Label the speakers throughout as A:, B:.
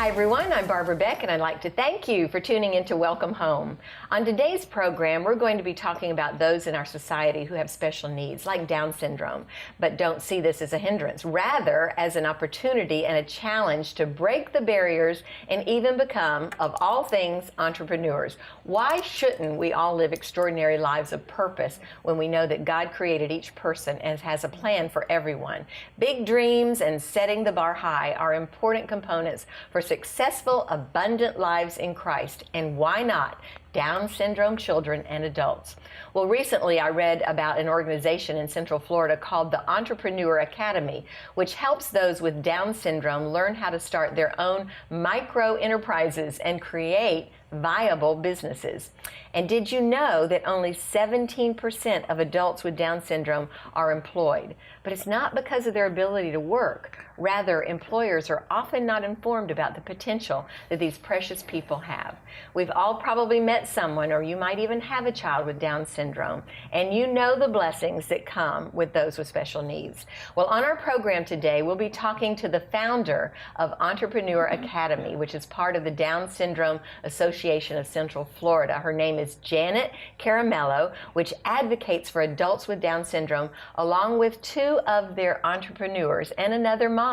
A: Hi everyone, I'm Barbara Beck and I'd like to thank you for tuning in to Welcome Home. On today's program, we're going to be talking about those in our society who have special needs, like Down syndrome, but don't see this as a hindrance, rather as an opportunity and a challenge to break the barriers and even become, of all things, entrepreneurs. Why shouldn't we all live extraordinary lives of purpose when we know that God created each person and has a plan for everyone? Big dreams and setting the bar high are important components for successful, abundant lives in Christ. And why not Down syndrome children and adults? Well, recently I read about an organization in Central Florida called the Entrepreneur Academy, which helps those with Down syndrome learn how to start their own micro enterprises and create viable businesses. And did you know that only 17% of adults with Down syndrome are employed? But it's not because of their ability to work. Rather, employers are often not informed about the potential that these precious people have. We've all probably met someone, or you might even have a child with Down syndrome, and you know the blessings that come with those with special needs. Well, on our program today, we'll be talking to the founder of Entrepreneur Academy, which is part of the Down Syndrome Association of Central Florida. Her name is Janet Caramello, which advocates for adults with Down syndrome, along with two of their entrepreneurs and another mom.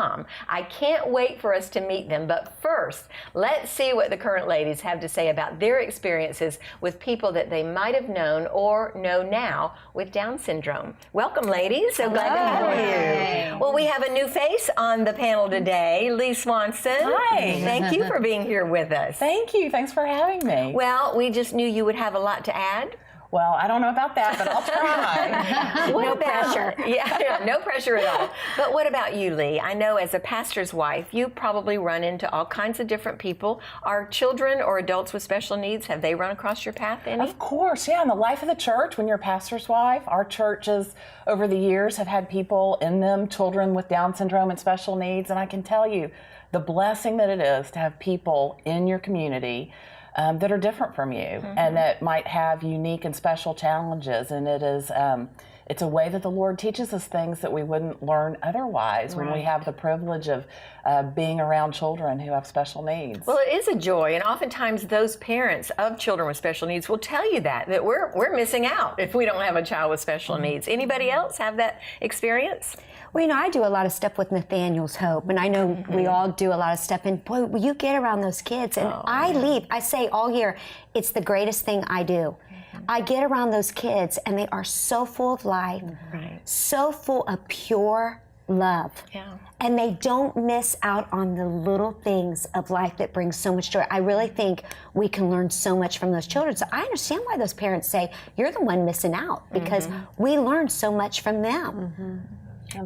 A: I can't wait for us to meet them, but first, let's see what the current ladies have to say about their experiences with people that they might have known or know now with Down syndrome. Welcome, ladies. So glad to have you. Well, we have a new face on the panel today, Lee Swanson.
B: Hi.
A: Thank you for being here with us.
B: Thank you. Thanks for having me.
A: Well, we just knew you would have a lot to add.
B: Well, I don't know about that, but I'll try.
A: No pressure. Yeah, no pressure at all. But what about you, Lee? I know as a pastor's wife, you probably run into all kinds of different people. Are children or adults with special needs, have they run across your path any?
B: Of course, yeah. In the life of the church, when you're a pastor's wife, our churches over the years have had people in them, children with Down syndrome and special needs. And I can tell you the blessing that it is to have people in your community that are different from you and that might have unique and special challenges. And it is, it's a way that the Lord teaches us things that we wouldn't learn otherwise when we have the privilege of being around children who have special needs.
A: Well, it is a joy, and oftentimes those parents of children with special needs will tell you that we're missing out if we don't have a child with special needs. Anybody else have that experience?
C: Well, you know, I do a lot of stuff with Nathaniel's Hope, and I know we all do a lot of stuff, and boy, when you get around those kids, and I say all year, it's the greatest thing I do. I get around those kids, and they are so full of life, so full of pure love. And they don't miss out on the little things of life that bring so much joy. I really think we can learn so much from those children. So I understand why those parents say, you're the one missing out, because we learn so much from them.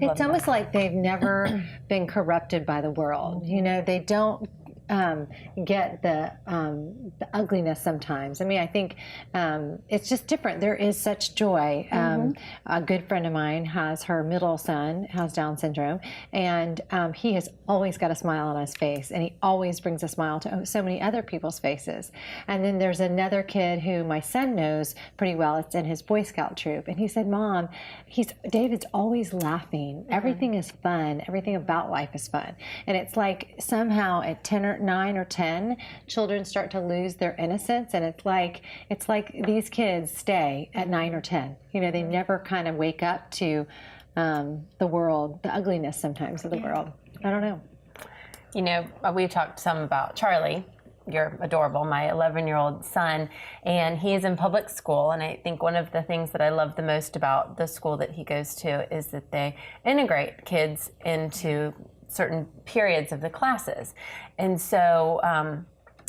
D: It's almost like they've never been corrupted by the world. You know, they don't get the ugliness sometimes. I mean, I think it's just different. There is such joy. A good friend of mine has her middle son, has Down syndrome, and he has always got a smile on his face, and he always brings a smile to so many other people's faces. And then there's another kid who my son knows pretty well. It's in his Boy Scout troop, and he said, "Mom, David's always laughing. Everything is fun. Everything about life is fun." And it's like somehow at 9 or 10, children start to lose their innocence, and it's like these kids stay at 9 or 10. You know, they never kind of wake up to the world, the ugliness sometimes of the world. I don't know.
E: You know, we've talked some about Charlie. You're adorable, my 11-year-old son, and he is in public school, and I think one of the things that I love the most about the school that he goes to is that they integrate kids into certain periods of the classes. And so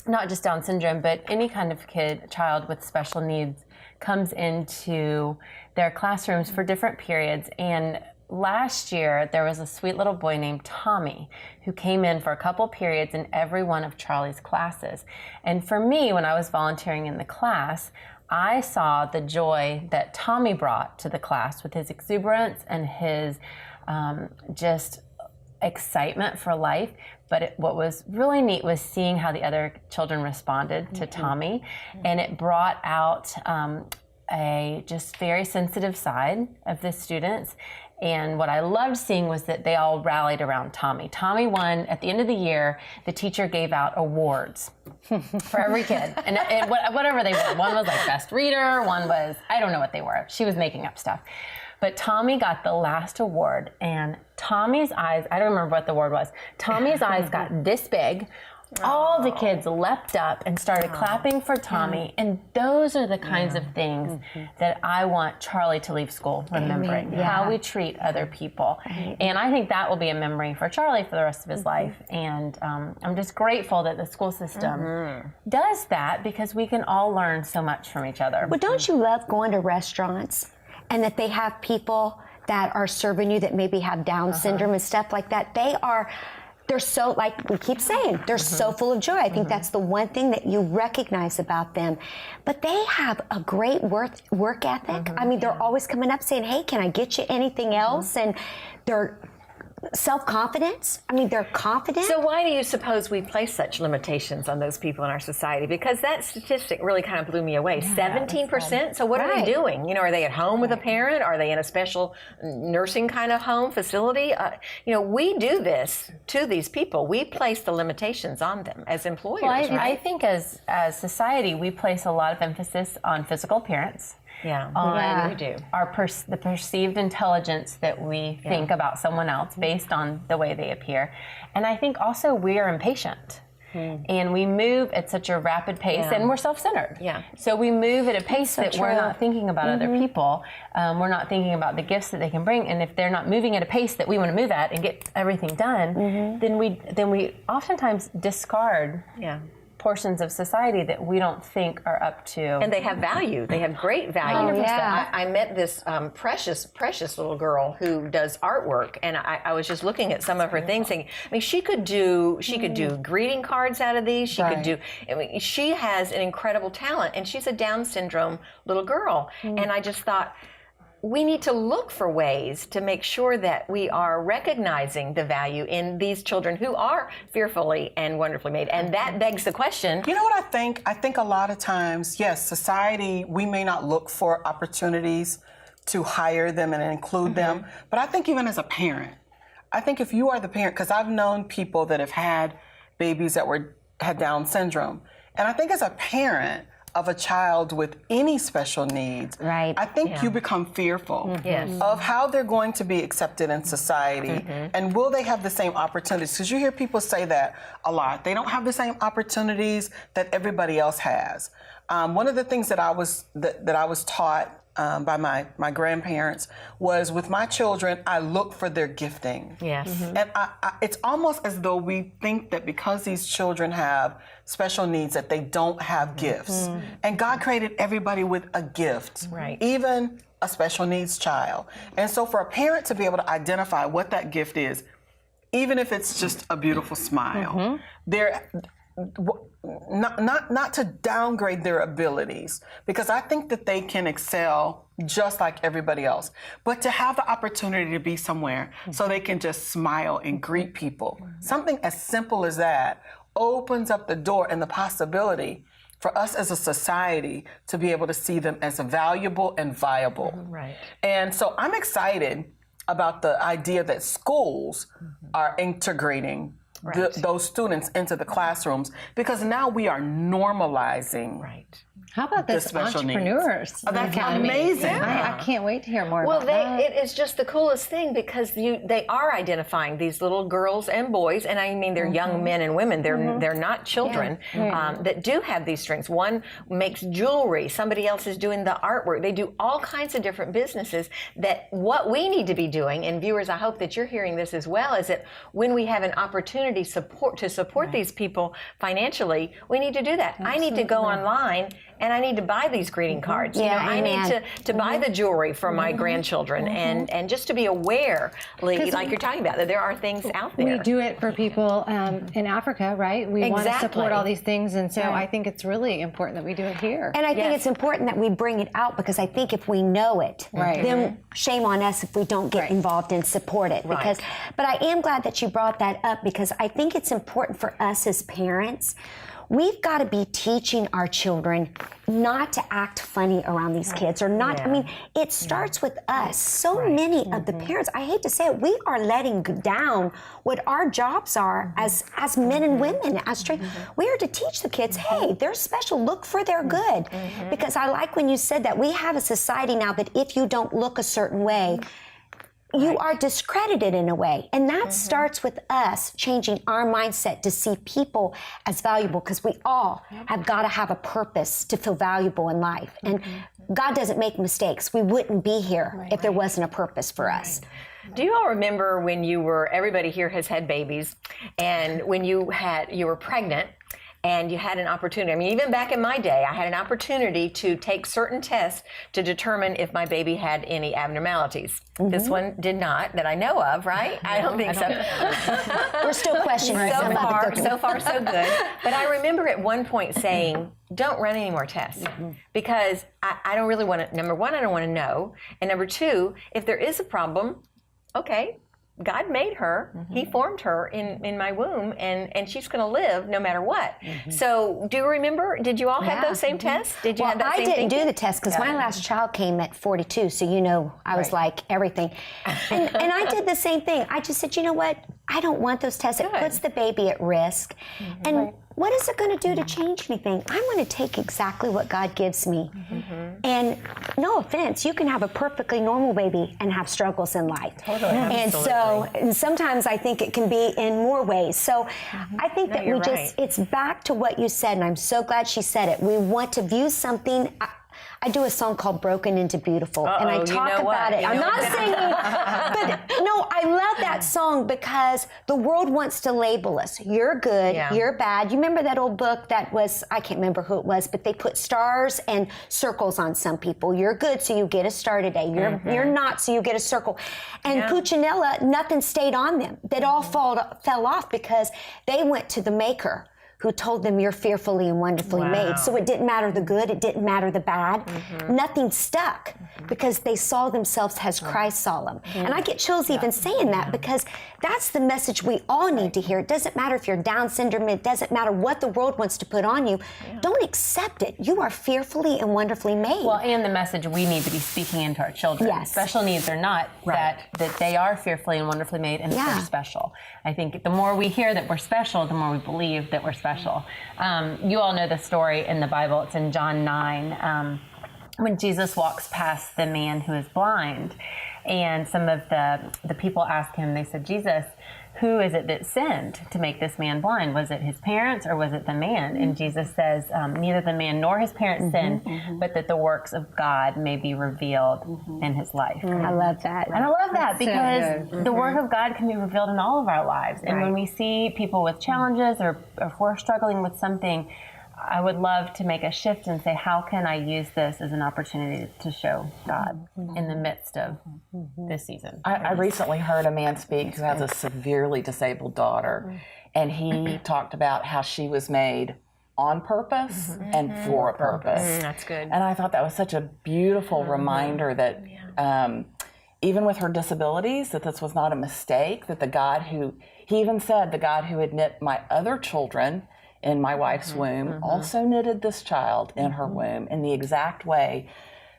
E: not just Down syndrome, but any kind of child with special needs comes into their classrooms for different periods. And last year, there was a sweet little boy named Tommy who came in for a couple periods in every one of Charlie's classes. And for me, when I was volunteering in the class, I saw the joy that Tommy brought to the class with his exuberance and his just excitement for life. But what was really neat was seeing how the other children responded to Tommy, and it brought out a just very sensitive side of the students, And what I loved seeing was that they all rallied around Tommy. Tommy won. At the end of the year, the teacher gave out awards for every kid. And whatever they were. One was like best reader, one was, I don't know what they were. She was making up stuff. But Tommy got the last award, and Tommy's eyes, I don't remember what the award was. Tommy's eyes got this big. All the kids leapt up and started clapping for Tommy, and those are the kinds of things that I want Charlie to leave school remembering, how we treat other people. And I think that will be a memory for Charlie for the rest of his life. And I'm just grateful that the school system does that, because we can all learn so much from each other.
C: Well, don't you love going to restaurants and that they have people that are serving you that maybe have Down syndrome and stuff like that? They're so, like we keep saying, they're so full of joy. I think that's the one thing that you recognize about them. But they have a great work ethic. I mean, they're always coming up saying, hey, can I get you anything else? And they're self-confidence. I mean, they're confident.
A: So why do you suppose we place such limitations on those people in our society? Because that statistic really kind of blew me away. 17%? So what are they doing? You know, are they at home with a parent? Are they in a special nursing kind of home facility? You know, we do this to these people. We place the limitations on them as employers,
E: Well,
A: right?
E: I think as society, we place a lot of emphasis on physical appearance. On
A: we do.
E: The perceived intelligence that we think about someone else based on the way they appear. And I think also we are impatient. And we move at such a rapid pace, and we're self-centered. So we move at a pace that we're not thinking about other people. We're not thinking about the gifts that they can bring. And if they're not moving at a pace that we want to move at and get everything done, then we oftentimes discard portions of society that we don't think are up to.
A: And they have value. They have great value. I met this precious little girl who does artwork, and I was just looking at some of her things, thinking, I mean, she could do greeting cards out of these. She could do. I mean, she has an incredible talent, and she's a Down syndrome little girl. And I just thought, we need to look for ways to make sure that we are recognizing the value in these children who are fearfully and wonderfully made. And that begs the question.
F: You know what I think? I think a lot of times, yes, society, we may not look for opportunities to hire them and include them. But I think even as a parent, I think if you are the parent, because I've known people that have had babies that had Down syndrome. And I think as a parent of a child with any special needs, I think you become fearful of how they're going to be accepted in society, and will they have the same opportunities? Because you hear people say that a lot. They don't have the same opportunities that everybody else has. One of the things that I was taught by my grandparents was, with my children, I look for their gifting. And it's almost as though we think that because these children have special needs that they don't have gifts. And God created everybody with a gift, even a special needs child. And so for a parent to be able to identify what that gift is, even if it's just a beautiful smile, not to downgrade their abilities, because I think that they can excel just like everybody else, but to have the opportunity to be somewhere so they can just smile and greet people. Something as simple as that opens up the door and the possibility for us as a society to be able to see them as valuable and viable. And so I'm excited about the idea that schools are integrating those students into the classrooms, because now we are normalizing.
D: How about this Entrepreneurs Academy?
F: Amazing.
D: I can't wait to hear more about that.
A: It is just the coolest thing, because they are identifying these little girls and boys, and I mean they're young men and women. They're not children that do have these strengths. One makes jewelry. Somebody else is doing the artwork. They do all kinds of different businesses. That what we need to be doing, and viewers, I hope that you're hearing this as well, is that when we have an opportunity to support these people financially, we need to do that. I need to go online and I need to buy these greeting cards. I need to buy the jewelry for my grandchildren, and just to be aware, like you're talking about, that there are things out there.
D: We do it for people in Africa, right? We want to support all these things, and so I think it's really important that we do it here.
C: And I think it's important that we bring it out, because I think if we know it, then shame on us if we don't get involved and support it. But I am glad that you brought that up, because I think it's important for us as parents. we've got to be teaching our children not to act funny around these kids or not. I mean, it starts with us. So many of the parents, I hate to say it, we are letting down what our jobs are as men and women. We are to teach the kids, hey, they're special. Look for their good. Because I like when you said that we have a society now that if you don't look a certain way, you are discredited in a way. And that starts with us changing our mindset to see people as valuable, because we all have got to have a purpose to feel valuable in life. And God doesn't make mistakes. We wouldn't be here if there wasn't a purpose for us.
A: Do you all remember when everybody here has had babies, and when you were pregnant, and you had an opportunity. I mean, even back in my day, I had an opportunity to take certain tests to determine if my baby had any abnormalities. This one did not, that I know of, right? I don't think so.
C: We're still questioning.
A: So far, so good. But I remember at one point saying, don't run any more tests, because I don't really want to, number one, I don't want to know. And number two, if there is a problem, okay, God made her. He formed her in my womb, and she's going to live no matter what. So do you remember, did you all have those same tests? Did you have that same
C: I didn't
A: thinking?
C: do the test because my last child came at 42, so I was like everything. And I did the same thing. I just said, you know what? I don't want those tests. It puts the baby at risk. And what is it going to do to change anything? I'm going to take exactly what God gives me. And no offense, you can have a perfectly normal baby and have struggles in life. And and sometimes I think it can be in more ways. So I think that it's back to what you said, and I'm so glad she said it. We want to view something. I do a song called Broken into Beautiful, and I talk about it. I'm not singing, but no, I love that song because the world wants to label us. You're good, you're bad. You remember that old book that was, I can't remember who it was, but they put stars and circles on some people. You're good, so you get a star today. You're not, so you get a circle. And Puccinella, nothing stayed on them. They'd all fell off because they went to the maker, who told them you're fearfully and wonderfully made. So it didn't matter the good, it didn't matter the bad. Nothing stuck because they saw themselves as Christ saw them. And I get chills even saying that, because that's the message we all need to hear. It doesn't matter if you're Down syndrome, it doesn't matter what the world wants to put on you. Don't accept it. You are fearfully and wonderfully made.
E: Well, and the message we need to be speaking into our children. Special needs or not, that they are fearfully and wonderfully made, and that they're special. I think the more we hear that we're special, the more we believe that we're special. You all know the story in the Bible. It's in John 9, when Jesus walks past the man who is blind, and some of the people ask him, they said, Jesus, who is it that sinned to make this man blind? Was it his parents or was it the man? And Jesus says, neither the man nor his parents sinned, but that the works of God may be revealed in his life.
C: I love that.
E: And I love that because the work of God can be revealed in all of our lives. And when we see people with challenges or if we're struggling with something, I would love to make a shift and say, how can I use this as an opportunity to show God in the midst of this season?
B: I recently heard a man speak who has a severely disabled daughter, and he talked about how she was made on purpose and for a purpose.
A: That's good.
B: And I thought that was such a beautiful reminder that even with her disabilities, that this was not a mistake, that he even said, the God who had knit my other children in my wife's womb also knitted this child in her womb in the exact way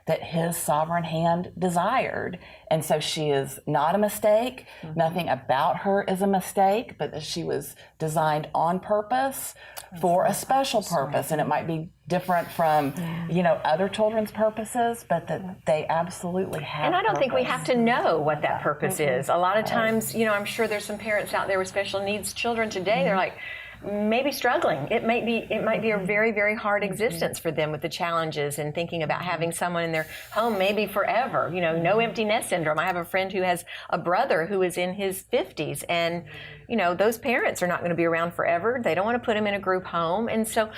B: that his sovereign hand desired. And so she is not a mistake. Nothing about her is a mistake, but that she was designed on purpose for a special purpose. And it might be different from, other children's purposes, but that they absolutely have
A: And I don't think we have to know what that purpose is. A lot of
B: Mm-hmm.
A: times, I'm sure there's some parents out there with special needs children today, they're like, maybe struggling. It might be a very, very hard existence for them with the challenges and thinking about having someone in their home maybe forever. No empty nest syndrome. I have a friend who has a brother who is in his 50s, and those parents are not going to be around forever. They don't want to put him in a group home, and so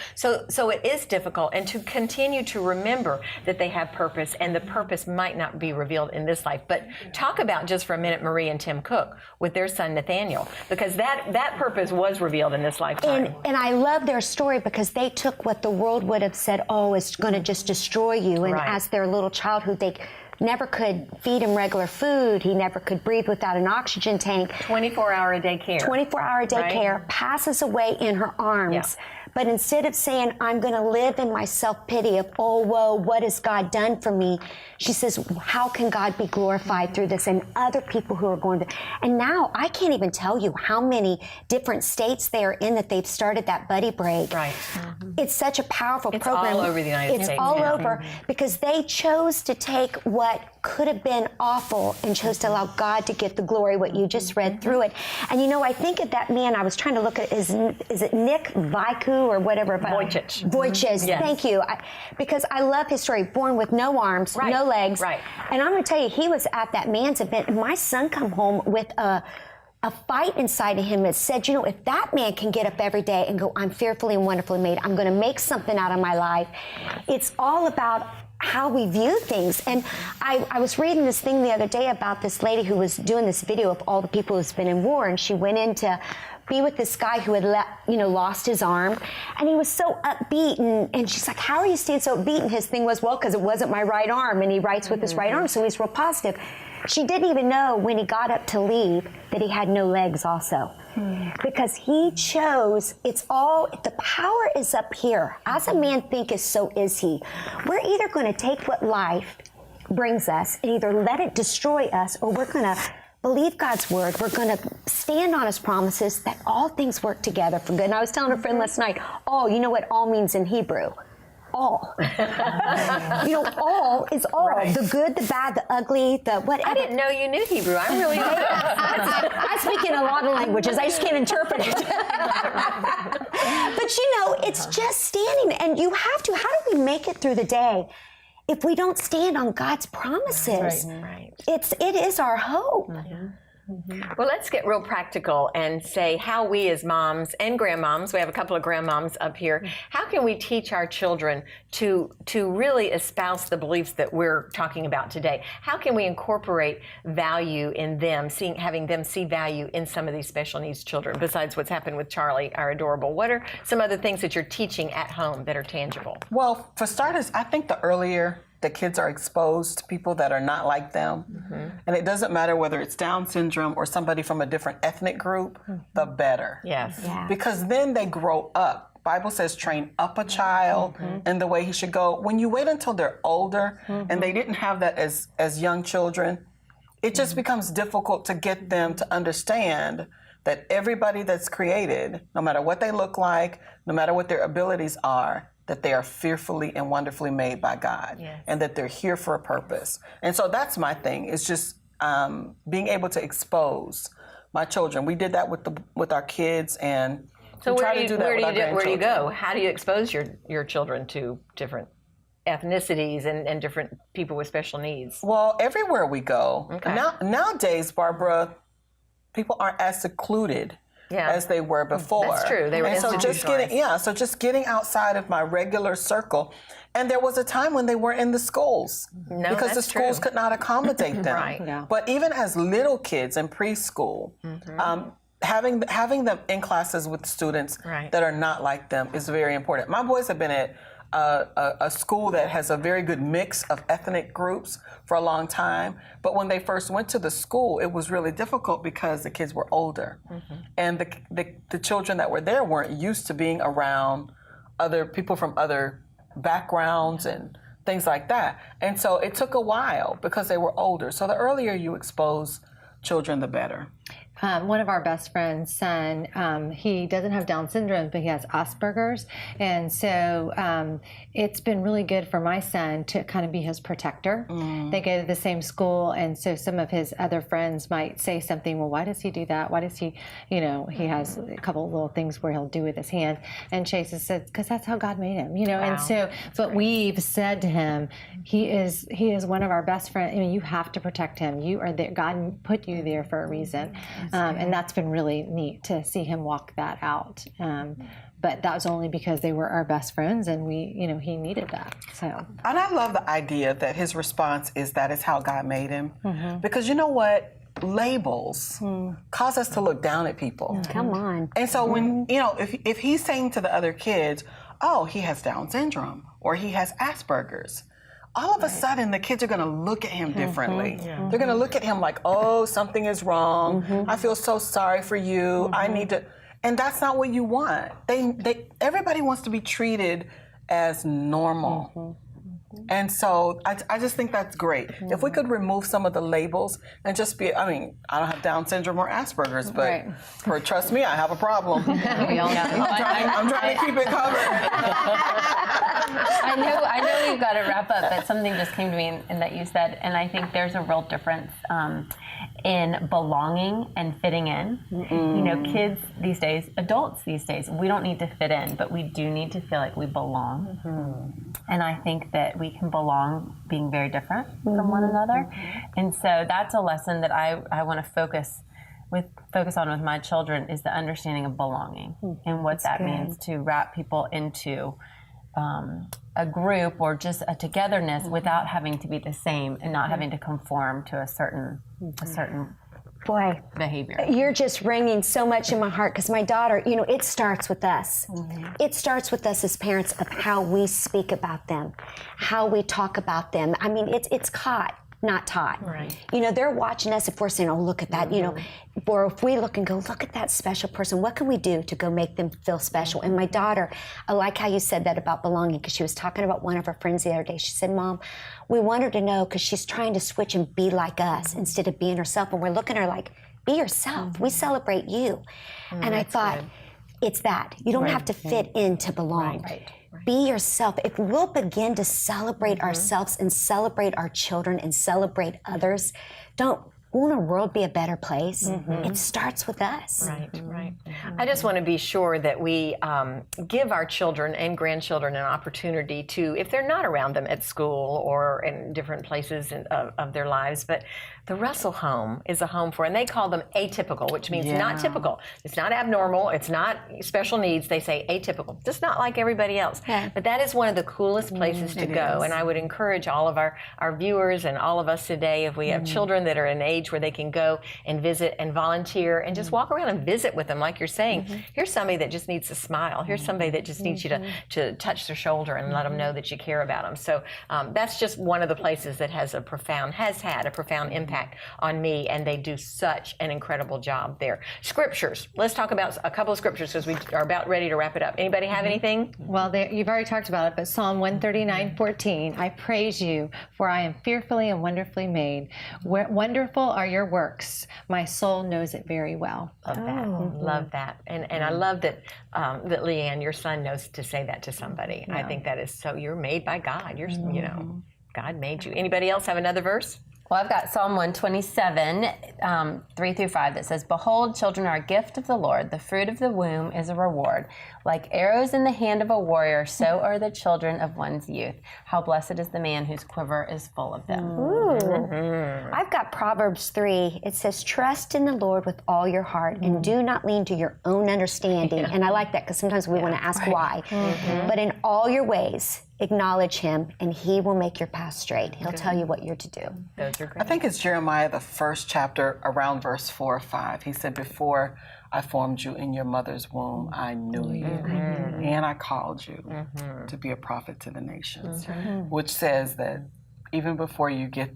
A: it is difficult. And to continue to remember that they have purpose, and the purpose might not be revealed in this life. But talk about just for a minute Marie and Tim Cook with their son Nathaniel, because that purpose was revealed in this lifetime.
C: And I love their story because they took what the world would have said, oh, it's going to just destroy you. And as their little child who they never could feed him regular food, he never could breathe without an oxygen tank.
A: 24-hour-a-day care.
C: 24-hour-a-day care, passes away in her arms. But instead of saying, I'm going to live in my self-pity of, oh, whoa, what has God done for me? She says, how can God be glorified through this, and other people who are going to, and now I can't even tell you how many different states they are in that they've started that buddy break.
A: Right.
C: It's such a powerful
A: It's
C: program.
A: all over the United States.
C: It's all
A: now.
C: over because they chose to take what could have been awful and chose to allow God to get the glory, what you just read through it. And you know, I think of that man, I was trying to look at, is it Nick Vaiku or whatever?
A: Vujicic.
C: Vujicic,
A: Yes.
C: Thank you. Because I love his story, born with no arms, no legs.
A: Right.
C: And I'm going to tell you, he was at that man's event, and my son come home with a fight inside of him that said, you know, if that man can get up every day and go, I'm fearfully and wonderfully made, I'm going to make something out of my life. It's all about how we view things. And I was reading this thing the other day about this lady who was doing this video of all the people who's been in war, and she went in to be with this guy who had lost his arm, and he was so upbeat, and she's like, how are you staying so upbeat? And his thing was, well, because it wasn't my right arm, and he writes with his right arm, so he's real positive. She didn't even know when he got up to leave that he had no legs also. Because he chose, the power is up here. As a man thinketh, so is he. We're either going to take what life brings us and either let it destroy us, or we're going to believe God's word. We're going to stand on his promises that all things work together for good. And I was telling a friend last night, all, you know what all means in Hebrew? All. You know, all is all. Right. The good, the bad, the ugly, the whatever.
A: I didn't know you knew Hebrew. I'm really
C: I speak in a lot of languages. I just can't interpret it. But you know, it's just standing, and you have to. How do we make it through the day if we don't stand on God's promises?
A: Right.
C: It is our hope.
A: Well, let's get real practical and say how we as moms and grandmoms, we have a couple of grandmoms up here, how can we teach our children to really espouse the beliefs that we're talking about today? How can we incorporate value in them, having them see value in some of these special needs children, besides what's happened with Charlie, our adorable? What are some other things that you're teaching at home that are tangible?
F: Well, for starters, I think the earlier the kids are exposed to people that are not like them, and it doesn't matter whether it's Down syndrome or somebody from a different ethnic group, the better.
A: Yes.
C: Yeah.
F: Because then they grow up. Bible says train up a child in the way he should go. When you wait until they're older and they didn't have that as young children, it just becomes difficult to get them to understand that everybody that's created, no matter what they look like, no matter what their abilities are, that they are fearfully and wonderfully made by God, and that they're here for a purpose. And so that's my thing, is just being able to expose my children. We did that with our kids, and
A: So
F: we
A: where
F: try
A: do
F: to
A: you,
F: do that with our
A: where do you
F: grandchildren.
A: go? How do you expose your children to different ethnicities and different people with special needs?
F: Well, everywhere we go.
A: Okay.
F: Nowadays, Barbara, people aren't as secluded as they were before.
A: That's true. They were
F: and so
A: institutionalized.
F: just getting outside of my regular circle. And there was a time when they were in the schools because the schools could not accommodate them.
A: Right.
D: Yeah.
F: But even as little kids in preschool, having them in classes with students that are not like them is very important. My boys have been at a school that has a very good mix of ethnic groups for a long time. But when they first went to the school, it was really difficult because the kids were older. And the children that were there weren't used to being around other people from other backgrounds and things like that. And so it took a while because they were older. So the earlier you expose children, the better.
D: One of our best friends' son, he doesn't have Down syndrome, but he has Asperger's. And so it's been really good for my son to kind of be his protector. They go to the same school, and so some of his other friends might say something, well, why does he do that? Why does he, he has a couple of little things where he'll do with his hands. And Chase has said, because that's how God made him,
A: Wow.
D: And so, but we've said to him, he is one of our best friends. I mean, you have to protect him. You are there. God put you there for a reason. And that's been really neat to see him walk that out. But that was only because they were our best friends, and he needed that. So.
F: And I love the idea that his response is that is how God made him. Because you know what? Labels cause us to look down at people.
C: Come on.
F: And so when, if he's saying to the other kids, oh, he has Down syndrome or he has Asperger's, all of a sudden the kids are going to look at him differently. They're going to look at him like, oh, something is wrong. I feel so sorry for you. I need to. And that's not what you want. Everybody wants to be treated as normal. And so I just think that's great. If we could remove some of the labels and just be, I mean, I don't have Down syndrome or Asperger's, but trust me, I have a problem.
E: We all know.
F: I'm trying to keep it covered.
E: I know we've got to wrap up, but something just came to me and that you said, and I think there's a real difference in belonging and fitting in. You know, kids these days, adults these days, we don't need to fit in, but we do need to feel like we belong. And I think that we can belong being very different from one another. And so that's a lesson that I want to focus on with my children, is the understanding of belonging and what that means to wrap people into a group or just a togetherness without having to be the same and not having to conform to a certain
C: Boy,
E: behavior.
C: You're just ringing so much in my heart, because my daughter, you know, it starts with us. It starts with us as parents of how we speak about them, how we talk about them. I mean, it's caught, not taught.
A: Right.
C: You know, they're watching us. If we're saying, oh, look at that, you know, or if we look and go, look at that special person, what can we do to go make them feel special? And my daughter, I like how you said that about belonging, because she was talking about one of her friends the other day. She said, Mom, we want her to know, because she's trying to switch and be like us instead of being herself. And we're looking at her like, be yourself. We celebrate you. And I thought, it's that. You don't have to fit in to belong. Be yourself. If we'll begin to celebrate ourselves and celebrate our children and celebrate others, won't our world be a better place? It starts with us.
A: Right. I just want to be sure that we give our children and grandchildren an opportunity to, if they're not around them at school or in different places of their lives, but the Russell home is a home for, and they call them atypical, which means not typical. It's not abnormal. It's not special needs. They say atypical, just not like everybody else. But that is one of the coolest places to go. And I would encourage all of our viewers and all of us today, if we have children that are in age where they can go and visit and volunteer and just walk around and visit with them, like you're saying. Here's somebody that just needs a smile. Here's somebody that just needs you to touch their shoulder and let them know that you care about them. So that's just one of the places that has had a profound impact on me, and they do such an incredible job there. Scriptures. Let's talk about a couple of scriptures, because we are about ready to wrap it up. Anybody have anything?
D: Well, you've already talked about it, but Psalm 139:14, I praise you, for I am fearfully and wonderfully made. Wonderful are your works. My soul knows it very well.
A: Love that. Love that. And I love that that Leanne, your son, knows to say that to somebody. I think that is so. You're made by God. You're you know, God made you. Anybody else have another verse?
E: Well, I've got Psalm 127, 3 through 5, that says, Behold, children are a gift of the Lord. The fruit of the womb is a reward. Like arrows in the hand of a warrior, so are the children of one's youth. How blessed is the man whose quiver is full of them.
C: I've got Proverbs 3. It says, trust in the Lord with all your heart and do not lean to your own understanding. And I like that, because sometimes we want to ask why. But in all your ways, acknowledge him, and he will make your path straight. He'll tell you what you're to do.
A: Those are great.
F: I think it's Jeremiah, the first chapter, around verse 4 or 5. He said, before I formed you in your mother's womb, I knew you, and I called you to be a prophet to the nations, which says that even before you get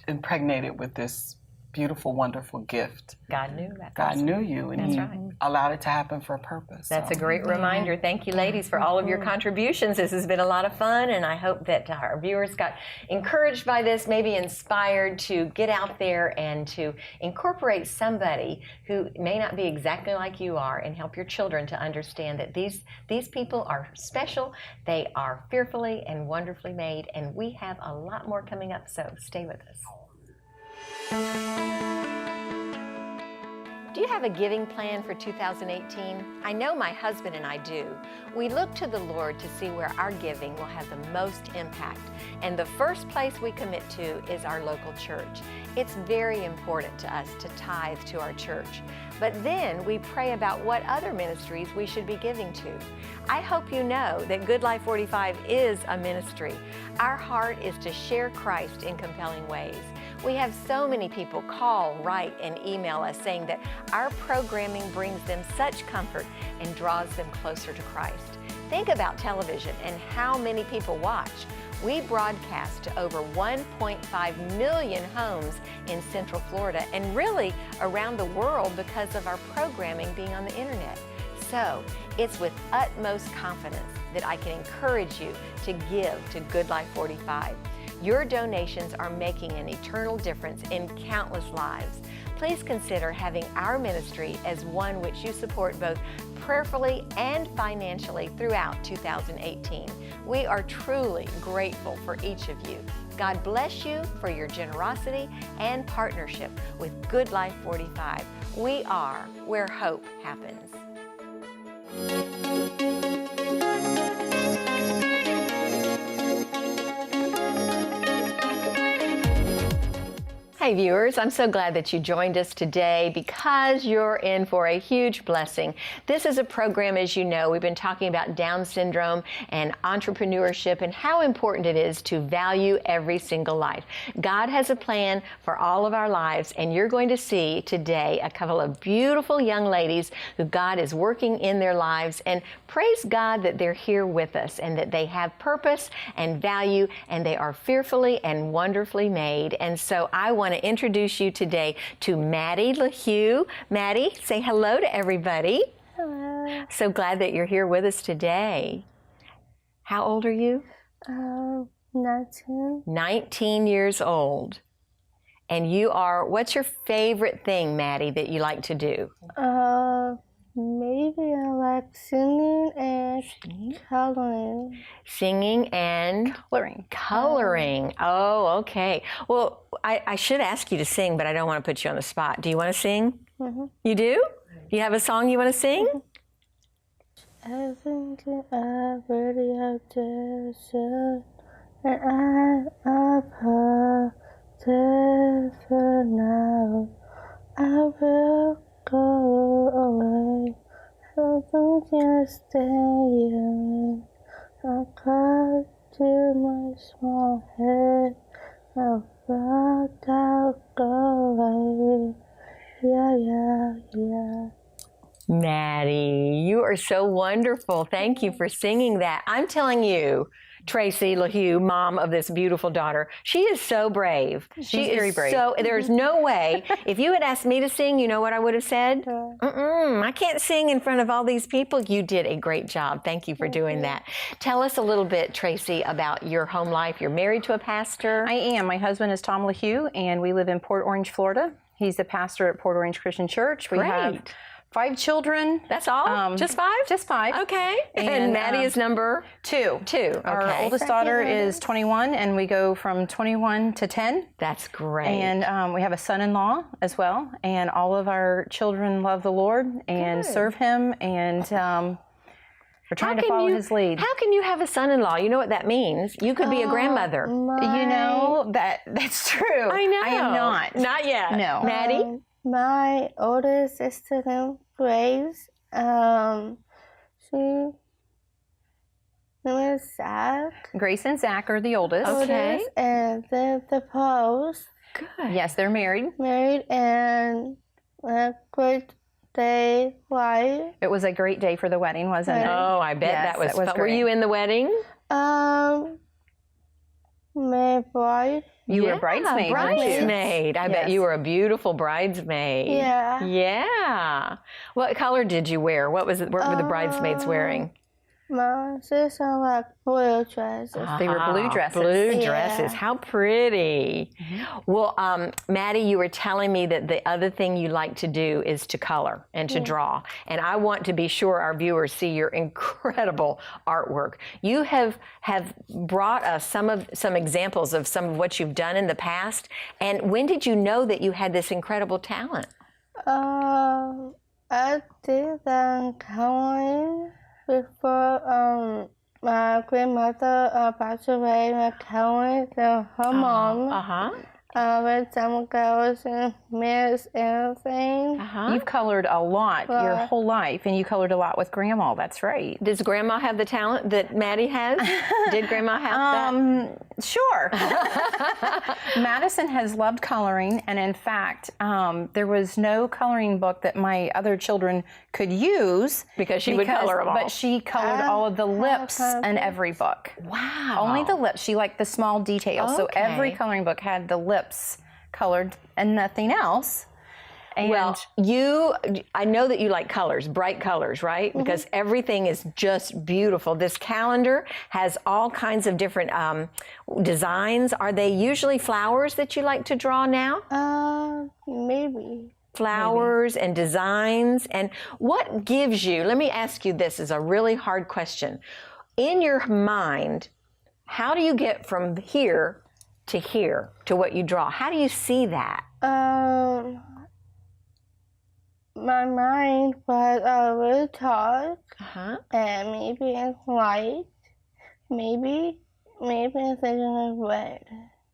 F: impregnated with this beautiful, wonderful gift,
A: God knew that.
F: God knew you, and He allowed it to happen for a purpose.
A: That's a great reminder. Thank you, ladies, for all of your contributions. This has been a lot of fun, and I hope that our viewers got encouraged by this, maybe inspired to get out there and to incorporate somebody who may not be exactly like you are, and help your children to understand that these people are special. They are fearfully and wonderfully made, and we have a lot more coming up, so stay with us. Do you have a giving plan for 2018? I know my husband and I do. We look to the Lord to see where our giving will have the most impact. And the first place we commit to is our local church. It's very important to us to tithe to our church. But then we pray about what other ministries we should be giving to. I hope you know that Good Life 45 is a ministry. Our heart is to share Christ in compelling ways. We have so many people call, write, and email us saying that our programming brings them such comfort and draws them closer to Christ. Think about television and how many people watch. We broadcast to over 1.5 million homes in Central Florida and really around the world because of our programming being on the internet. So it's with utmost confidence that I can encourage you to give to Good Life 45. Your donations are making an eternal difference in countless lives. Please consider having our ministry as one which you support both prayerfully and financially throughout 2018. We are truly grateful for each of you. God bless you for your generosity and partnership with Good Life 45. We are where hope happens. Hey viewers, I'm so glad that you joined us today because you're in for a huge blessing. This is a program, as you know, we've been talking about Down syndrome and entrepreneurship and how important it is to value every single life. God has a plan for all of our lives, and you're going to see today a couple of beautiful young ladies who God is working in their lives, and praise God that they're here with us and that they have purpose and value and they are fearfully and wonderfully made. And so I want to introduce you today to Maddie LaHue. Maddie, say hello to everybody.
G: Hello.
A: So glad that you're here with us today. How old are you?
G: 19.
A: 19 years old. And you are, what's your favorite thing, Maddie, that you like to do?
G: Maybe I like singing and coloring.
A: Singing and coloring. Oh, okay. Well, I should ask you to sing, but I don't want to put you on the spot. Do you want to sing?
G: Mm-hmm.
A: You do? You have a song you want to sing?
G: Everything I really have to say, and I apologize for now. I will go away. I don't just stay away. I cry to my small head. I thought I'll go away. Yeah.
A: Maddie, you are so wonderful. Thank you for singing that. I'm telling you, Tracy LaHue, mom of this beautiful daughter, she is so brave. She is very brave. So there's no way. If you had asked me to sing, you know what I would have said? I can't sing in front of all these people. You did a great job. Thank you for doing that. Tell us a little bit, Tracy, about your home life. You're married to a pastor.
H: I am. My husband is Tom LaHue, and we live in Port Orange, Florida. He's the pastor at Port Orange Christian Church. We have 5 children.
A: That's all? Just 5?
H: Just 5.
A: Okay. And Maddie is number
H: 2.
A: 2. Okay.
H: Our oldest daughter is 21, and we go from 21 to 10.
A: That's great.
H: And we have a son-in-law as well, and all of our children love the Lord and serve Him, and we're trying to follow His lead.
A: How can you have a son-in-law? You know what that means? You could be a grandmother.
H: You know, that's true.
A: I know.
H: I am not.
A: Not yet.
H: No.
A: Maddie?
G: My oldest sister named Grace. She name is Zach.
H: Grace and Zach are the oldest.
A: Okay.
G: And the Post.
A: Good.
H: Yes, they're married.
G: Married and a great day wife.
H: It was a great day for the wedding, wasn't it?
A: Oh, I bet
H: Yes,
A: that was
H: it was
A: fun. Were
H: great.
A: you in the wedding?
G: My bride.
H: You were a bridesmaid, weren't you?
A: Bridesmaid. I bet
H: Yes.
A: you were a beautiful bridesmaid.
G: Yeah.
A: Yeah. What color did you wear? What were the bridesmaids wearing?
G: My sister like blue dresses.
H: They were blue dresses.
A: Blue
G: Yeah.
A: dresses. How pretty. Well, Maddie, you were telling me that the other thing you like to do is to color and to draw. And I want to be sure our viewers see your incredible artwork. You have brought us some examples of some of what you've done in the past. And when did you know that you had this incredible talent?
G: I did coloring before my grandmother passed away. My coloring, her mom. with some girls and Miss anything.
H: You've colored a lot your whole life, and you colored a lot with Grandma. That's right.
A: Does Grandma have the talent that Maddie has? Did Grandma have that?
H: Sure. Madison has loved coloring, and in fact, there was no coloring book that my other children could use
A: Because she would color them all.
H: But she colored all of the lips in every book.
A: Wow.
H: Only the lips. She liked the small details. So
A: Okay.
H: every coloring book had the lips colored and nothing else. And
A: Well, I know that you like colors, bright colors, right? Because everything is just beautiful. This calendar has all kinds of different designs. Are they usually flowers that you like to draw now?
G: Maybe.
A: Flowers and designs. And what gives you, let me ask you this, is a really hard question. In your mind, how do you get from here to what you draw? How do you see that?
G: My mind was a talk, and maybe it's white, maybe it's thinking of red.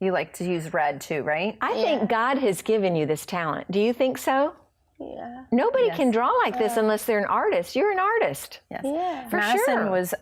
H: you like to use red too, right?
A: I think God has given you this talent. Do you think so?
G: Yeah.
A: Nobody can draw like this unless they're an artist. You're an artist.
H: Yes.
G: Yeah.
A: For
H: Madison
A: sure.
H: was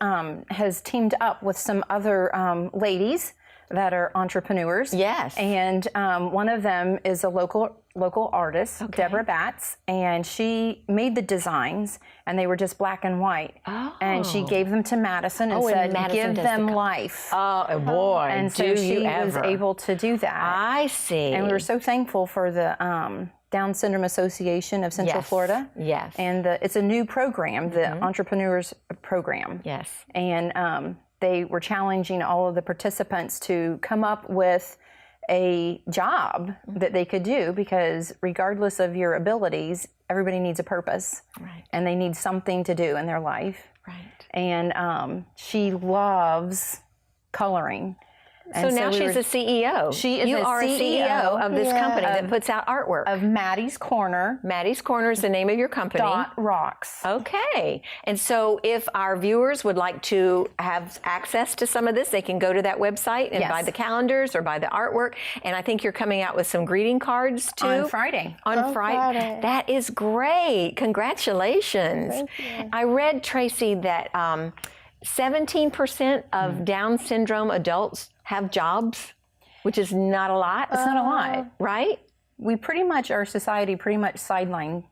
H: has teamed up with some other ladies that are entrepreneurs.
A: Yes.
H: And one of them is a local artist, Deborah Batts, and she made the designs, and they were just black and white.
A: Oh.
H: And she gave them to Madison and
A: Oh, and
H: said,
A: Madison
H: "Give
A: does
H: them
A: the
H: life."
A: Oh, boy,
H: and so
A: do
H: she
A: you
H: was
A: ever.
H: able to do that.
A: I see.
H: And we were so thankful for the Down Syndrome Association of Central
A: Yes.
H: Florida.
A: Yes.
H: And it's a new program, the Entrepreneurs Program.
A: Yes.
H: And they were challenging all of the participants to come up with a job that they could do, because regardless of your abilities, everybody needs a purpose.
A: Right.
H: And they need something to do in their life.
A: Right.
H: And she loves coloring.
A: So now she's a CEO.
H: She is
A: you
H: a
A: are a CEO
H: CEO
A: of this company that puts out artwork.
H: Of Maddie's Corner.
A: Maddie's Corner is the name of your company.
H: .rocks.
A: Okay. And so if our viewers would like to have access to some of this, they can go to that website and
H: Yes.
A: buy the calendars or buy the artwork. And I think you're coming out with some greeting cards too.
H: On Friday.
A: On Friday. That is great. Congratulations.
G: Thank you.
A: I read, Tracy, that 17% of Down syndrome adults have jobs, which is not a lot.
H: It's not a lot.
A: Right?
H: We pretty much, our society pretty much sideline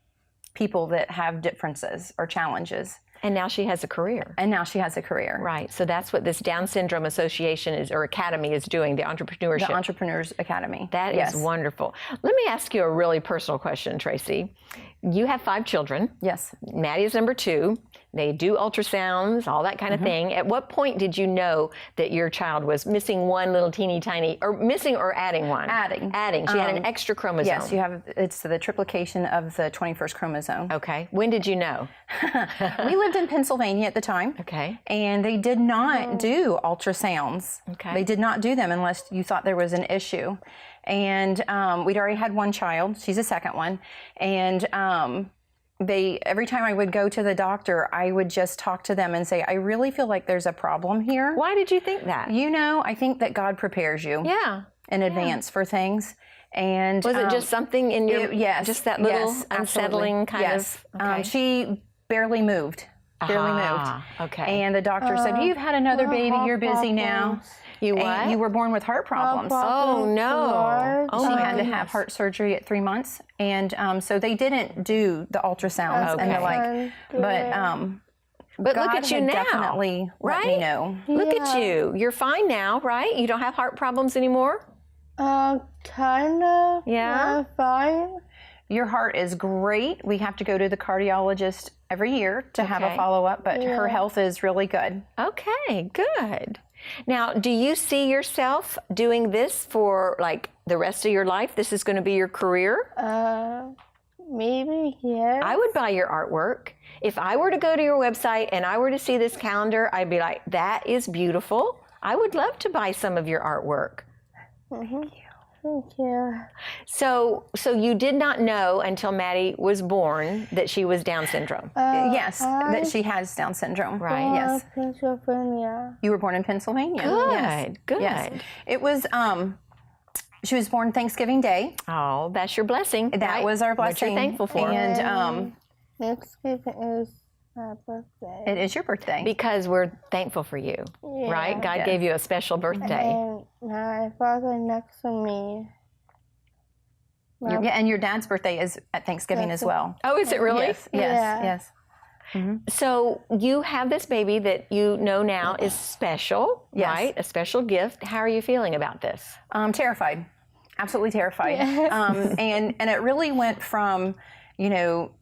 H: people that have differences or challenges.
A: And now she has a career.
H: And now she has a career.
A: Right. So that's what this Down Syndrome Association is, or Academy is doing, the Entrepreneurship.
H: The Entrepreneurs Academy.
A: That is wonderful. Let me ask you a really personal question, Tracy. You have 5 children.
H: Yes.
A: Maddie is number 2. They do ultrasounds, all that kind of thing. At what point did you know that your child was missing one little teeny tiny, or missing or adding one?
H: Adding.
A: Adding. She had an extra chromosome.
H: Yes, it's the triplication of the 21st chromosome.
A: Okay. When did you know?
H: We lived in Pennsylvania at the time.
A: Okay.
H: And they did not do ultrasounds.
A: Okay.
H: They did not do them unless you thought there was an issue. And we'd already had one child. She's the second one. And every time I would go to the doctor, I would just talk to them and say, I really feel like there's a problem here.
A: Why did you think that?
H: I think that God prepares you
A: Yeah.
H: in advance for things. And
A: Was it just something in your,
H: yes,
A: just that little
H: yes,
A: unsettling
H: absolutely.
A: kind
H: yes.
A: of? Okay.
H: She barely moved. Barely
A: Ah,
H: moved.
A: okay.
H: And the doctor said, "You've had another baby. You're busy now.
A: You what?
H: And you were born with heart problems."
A: Oh, no. Oh,
H: She
A: my
H: had to have heart surgery at 3 months, and so they didn't do the ultrasounds and the
A: Okay.
H: but
A: look
H: God
A: at you
H: had
A: now.
H: definitely let me know.
A: Look at you. You're fine now, right? You don't have heart problems anymore?
G: Kind of.
A: Yeah?
G: Fine.
H: Your heart is great. We have to go to the cardiologist every year to have a
A: Okay.
H: follow-up, but her health is really good.
A: Okay, good. Now, do you see yourself doing this for like the rest of your life? This is going to be your career?
G: Maybe, yes.
A: I would buy your artwork. If I were to go to your website and I were to see this calendar, I'd be like, that is beautiful. I would love to buy some of your artwork.
G: Thank you.
A: So you did not know until Maddie was born that she was Down syndrome.
H: Yes, that she has Down syndrome.
A: Right.
H: Yes.
G: Pennsylvania.
H: You were born in Pennsylvania.
A: Good,
H: Yes.
A: good.
H: Yes. It was She was born Thanksgiving Day.
A: Oh, that's your blessing.
H: That
A: right?
H: was our
A: What
H: blessing.
A: you're thankful for.
H: And
G: Thanksgiving is my birthday.
H: it is your birthday.
A: Because we're thankful for you, right? God gave you a special birthday.
G: And my father next to me.
H: Yeah, and your dad's birthday is at Thanksgiving as well.
A: Oh, is it really?
H: Yes,
G: Yeah.
H: yes.
A: So you have this baby that you know now is special,
H: Yes.
A: right? A special gift. How are you feeling about this?
H: Terrified, absolutely terrified. And it really went from,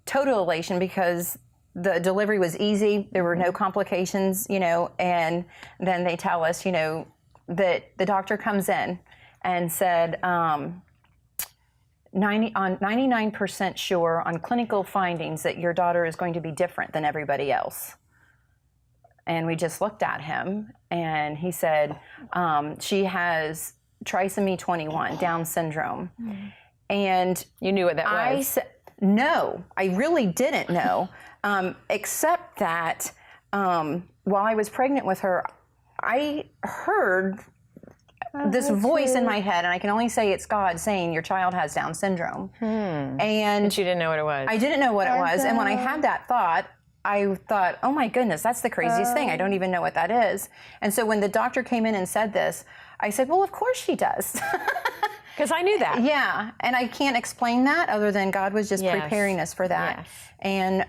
H: total elation because the delivery was easy. There were no complications, and then they tell us, that the doctor comes in and said, 99% sure on clinical findings that your daughter is going to be different than everybody else. And we just looked at him and he said, she has trisomy 21, Down syndrome. And
A: You knew what that
H: I
A: was.
H: said, no, I really didn't know, except that while I was pregnant with her, I heard this voice in my head, and I can only say it's God saying your child has Down syndrome. And
A: But you didn't know what it was.
H: I didn't know what it was. And when I had that thought, I thought, oh my goodness, that's the craziest thing. I don't even know what that is. And so when the doctor came in and said this, I said, well, of course she does.
A: Because I knew that.
H: Yeah. And I can't explain that other than God was just
A: Yes.
H: preparing us for that.
A: Yes.
H: And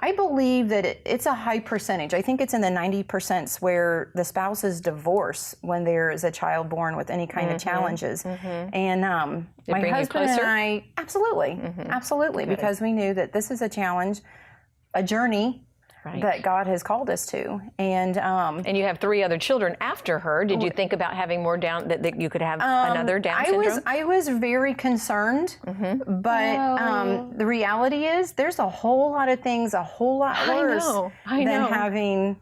H: I believe that it's a high percentage. I think it's in the 90% where the spouses divorce when there is a child born with any kind of challenges. And my
A: bring you
H: husband and
A: closer?
H: I, absolutely, because we knew that this is a challenge, a journey
A: Right.
H: that God has called us to. And
A: And you have 3 other children after her. Did you think about having more Down, that you could have another Down syndrome?
H: I was very concerned, but the reality is there's a whole lot of things a whole lot worse
A: I
H: than
A: know.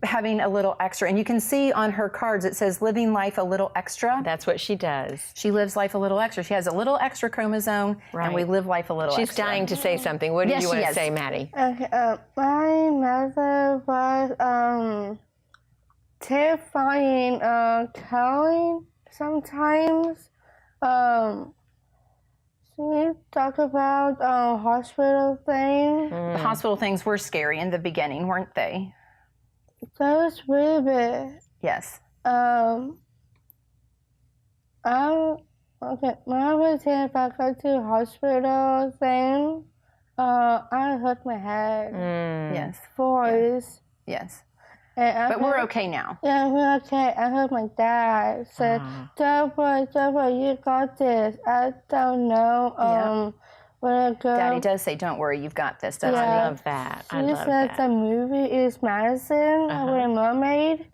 H: having a little extra. And you can see on her cards it says living life a little extra.
A: That's what she does.
H: She lives life a little extra. She has a little extra chromosome, and we
A: Right.
H: live life a little
A: She's
H: extra.
A: dying to say something. What do
H: Yes,
A: you want
H: she
A: to
H: is.
A: say, Maddie?
G: Okay, my mother was terrifying telling sometimes. She talked about hospital things.
H: The hospital things were scary in the beginning, weren't they?
G: That was really big.
H: Yes.
G: Okay, when I was here, if I go to hospital thing, I hurt my head.
H: Yes.
G: Voice.
H: Yes.
G: And I
H: But we're
G: hurt-
H: okay now.
G: Yeah, we're okay. I heard my dad said, Deborah, you got this. I don't know where to go.
H: Daddy does say, don't worry, you've got this, doesn't
A: I
H: he?
A: love that. I
G: She
A: love
G: said
A: that.
G: the movie is Madison with a mermaid.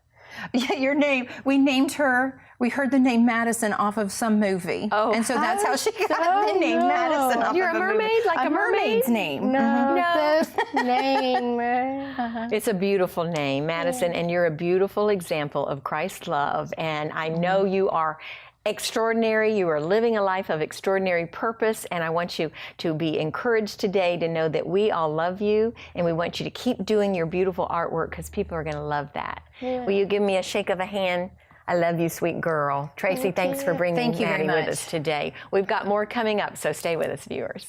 H: Yeah, your name. We named her. We heard the name Madison off of some movie.
A: Oh.
H: And so that's how she got the name Madison off
A: You're
H: of
A: a
H: movie.
A: mermaid? Like a mermaid?
H: mermaid's name.
G: No,
A: No.
G: that's name.
A: It's a beautiful name, Madison, and you're a beautiful example of Christ's love. And I know you are extraordinary. You are living a life of extraordinary purpose, and I want you to be encouraged today to know that we all love you, and we want you to keep doing your beautiful artwork because people are going to love that. Will you give me a shake of a hand? I love you, sweet girl. Tracy, thanks for bringing
H: Thank you very
A: Maddie with
H: much.
A: us today. We've got more coming up, so stay with us, viewers.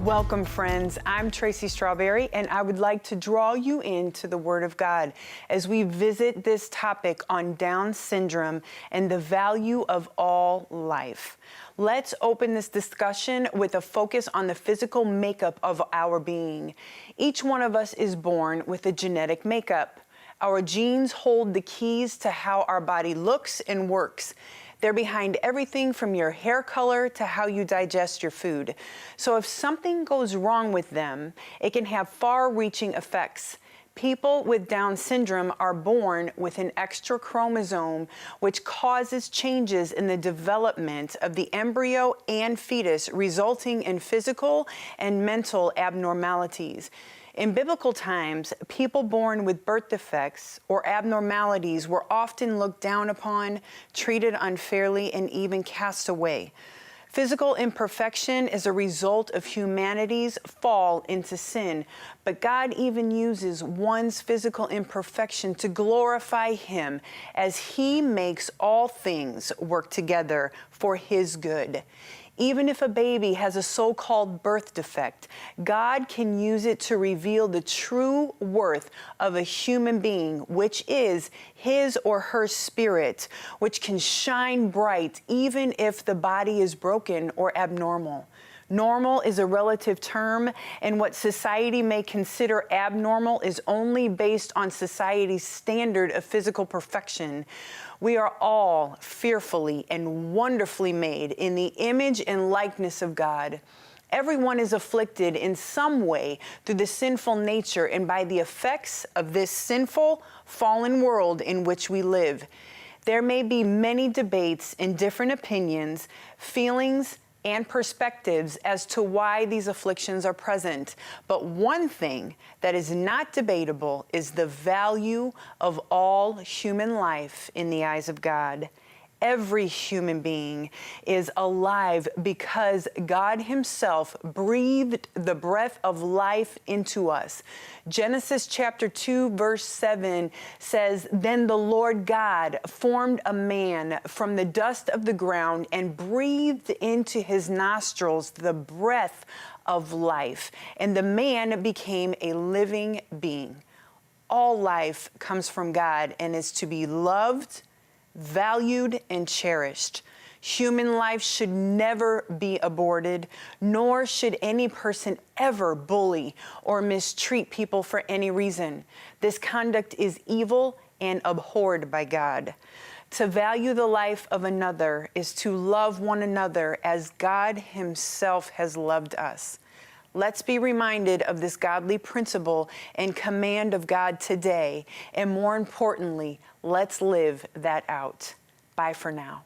I: Welcome, friends. I'm Tracy Strawberry, and I would like to draw you into the Word of God as we visit this topic on Down syndrome and the value of all life. Let's open this discussion with a focus on the physical makeup of our being. Each one of us is born with a genetic makeup. Our genes hold the keys to how our body looks and works. They're behind everything from your hair color to how you digest your food. So if something goes wrong with them, it can have far-reaching effects. People with Down syndrome are born with an extra chromosome, which causes changes in the development of the embryo and fetus, resulting in physical and mental abnormalities. In biblical times, people born with birth defects or abnormalities were often looked down upon, treated unfairly, and even cast away. Physical imperfection is a result of humanity's fall into sin, but God even uses one's physical imperfection to glorify Him as He makes all things work together for His good. Even if a baby has a so-called birth defect, God can use it to reveal the true worth of a human being, which is his or her spirit, which can shine bright even if the body is broken or abnormal. Normal is a relative term, and what society may consider abnormal is only based on society's standard of physical perfection. We are all fearfully and wonderfully made in the image and likeness of God. Everyone is afflicted in some way through the sinful nature and by the effects of this sinful, fallen world in which we live. There may be many debates and different opinions, feelings, and perspectives as to why these afflictions are present. But one thing that is not debatable is the value of all human life in the eyes of God. Every human being is alive because God Himself breathed the breath of life into us. Genesis chapter 2, verse 7 says, "Then the Lord God formed a man from the dust of the ground and breathed into his nostrils the breath of life, and the man became a living being." All life comes from God and is to be loved, valued, and cherished. Human life should never be aborted, nor should any person ever bully or mistreat people for any reason. This conduct is evil and abhorred by God. To value the life of another is to love one another as God Himself has loved us. Let's be reminded of this godly principle and command of God today, and more importantly, let's live that out. Bye for now.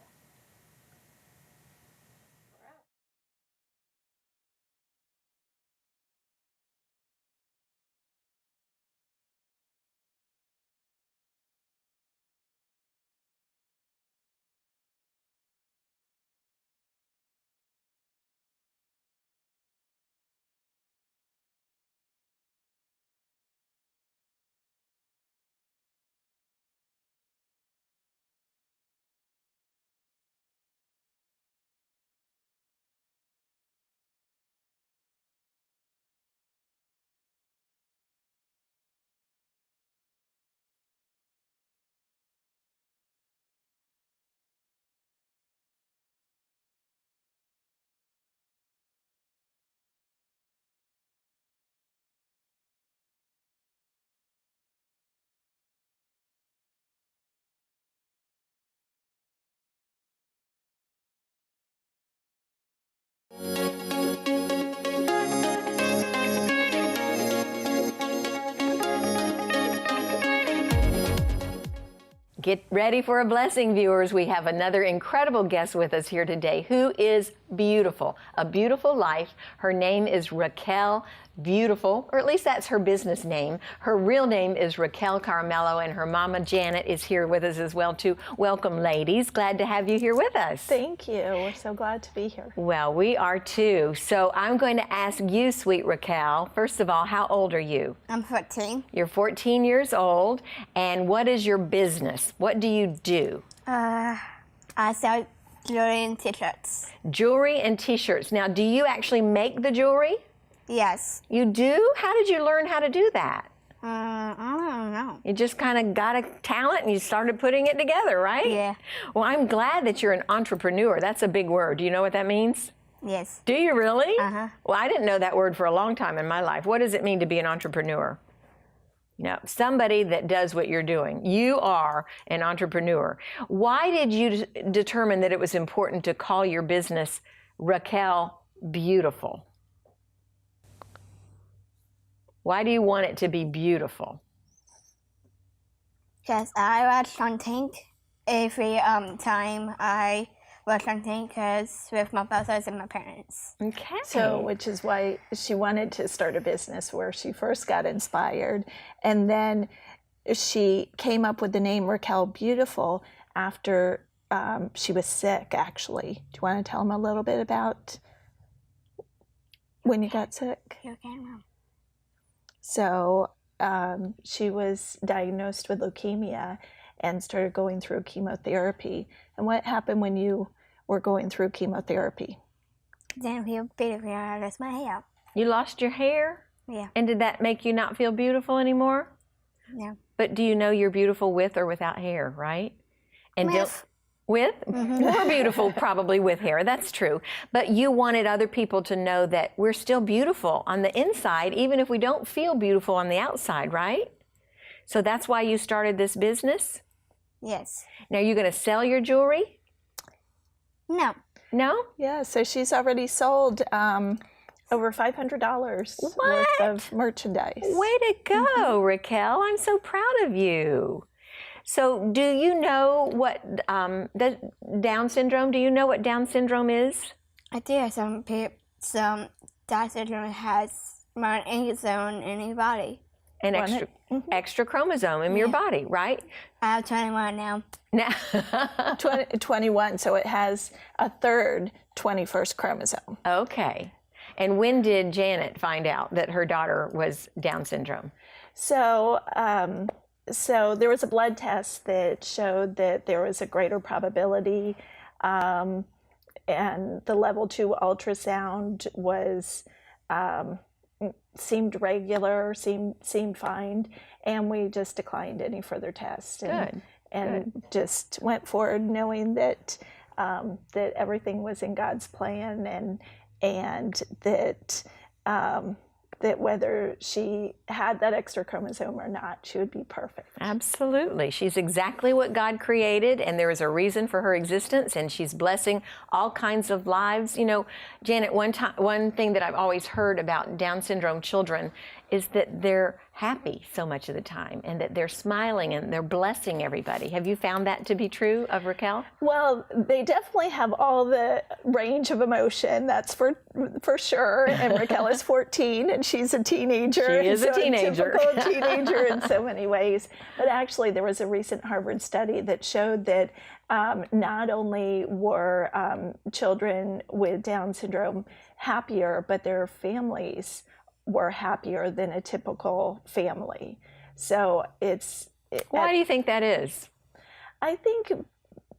A: Get ready for a blessing, viewers. We have another incredible guest with us here today who is beautiful, a beautiful life. Her name is Raquel Beautiful, or at least that's her business name. Her real name is Raquel Carmelo, and her mama Janet is here with us as well too. Welcome, ladies. Glad to have you here with us.
J: Thank you. We're so glad to be here.
A: Well, we are too. So I'm going to ask you, sweet Raquel, first of all, how old are you?
G: I'm 14.
A: You're 14 years old, and what is your business? What do you do?
G: I sell jewelry and t-shirts.
A: Jewelry and t-shirts. Now, do you actually make the jewelry?
G: Yes.
A: You do? How did you learn how to do that?
G: I don't know.
A: You just kind of got a talent and you started putting it together, right?
G: Yeah.
A: Well, I'm glad that you're an entrepreneur. That's a big word. Do you know what that means?
G: Yes.
A: Do you really?
G: Uh-huh.
A: Well, I didn't know that word for a long time in my life. What does it mean to be an entrepreneur? No, somebody that does what you're doing. You are an entrepreneur. Why did you determine that it was important to call your business Raquel Beautiful? Why do you want it to be beautiful?
G: Because I watch something every time I watch something, because with my brothers and my parents.
A: Okay.
J: So, which is why she wanted to start a business where she first got inspired. And then she came up with the name Raquel Beautiful after she was sick, actually. Do you want to tell them a little bit about when you got sick?
G: Okay, Mom.
J: So she was diagnosed with leukemia and started going through chemotherapy. And what happened when you were going through chemotherapy?
G: Then I lost my hair.
A: You lost your hair?
G: Yeah.
A: And did that make you not feel beautiful anymore?
G: No.
A: But do you know you're beautiful with or without hair, right? And with? More beautiful probably with hair, that's true. But you wanted other people to know that we're still beautiful on the inside, even if we don't feel beautiful on the outside, right? So that's why you started this business?
G: Yes.
A: Now, you're going to sell your jewelry?
G: No.
A: No?
J: Yeah, so she's already sold over $500 worth of merchandise.
A: Way to go, Raquel. I'm so proud of you. So do you know what the Down syndrome, do you know what Down syndrome is?
G: I do. Some Down syndrome has one exon in your body.
A: An extra chromosome in your body, right?
G: I have 21 now.
A: Now,
J: 21, so it has a third 21st chromosome.
A: okay. And when did Janet find out that her daughter was Down syndrome?
J: So, so there was a blood test that showed that there was a greater probability, and the level 2 ultrasound was seemed regular, seemed fine, and we just declined any further tests. And just went forward knowing that that everything was in God's plan, and that that whether she had that extra chromosome or not, she would be perfect.
A: Absolutely. She's exactly what God created, and there is a reason for her existence, and she's blessing all kinds of lives. You know, Janet, one thing that I've always heard about Down syndrome children is that they're happy so much of the time, and that they're smiling and they're blessing everybody. Have you found that to be true of Raquel?
J: Well, they definitely have all the range of emotion, that's for sure. And Raquel is 14, and she's a teenager.
A: She is a teenager.
J: A typical teenager in so many ways. But actually, there was a recent Harvard study that showed that not only were children with Down syndrome happier, but their families were happier than a typical family. So
A: Why do you think that is?
J: I think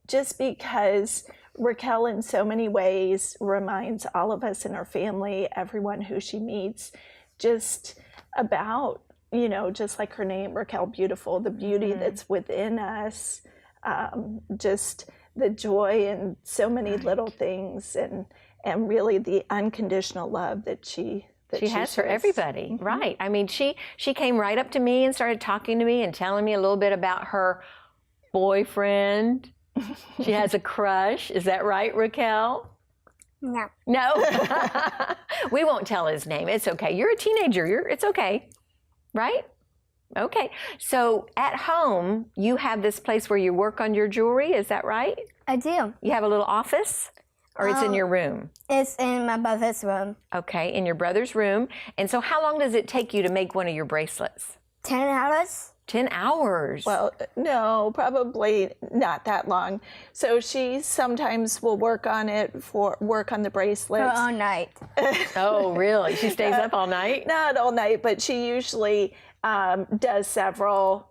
J: just because Raquel in so many ways reminds all of us in our family, everyone who she meets, just about, you know, just like her name, Raquel Beautiful, the beauty that's within us, just the joy in so many little things, and really the unconditional love that she
A: has for everybody, right? I mean, she came right up to me and started talking to me and telling me a little bit about her boyfriend. She has a crush. Is that right, Raquel?
G: No.
A: No? We won't tell his name. It's okay. You're a teenager. It's okay, right? Okay. So at home, you have this place where you work on your jewelry. Is that right?
G: I do.
A: You have a little office? Or it's in your room?
G: It's in my brother's room.
A: Okay, in your brother's room. And so how long does it take you to make one of your bracelets?
G: 10 hours.
A: 10 hours.
J: Well, no, probably not that long. So she sometimes will work on the bracelets.
G: For all night.
A: Oh, really? She stays up all night?
J: Not all night, but she usually does several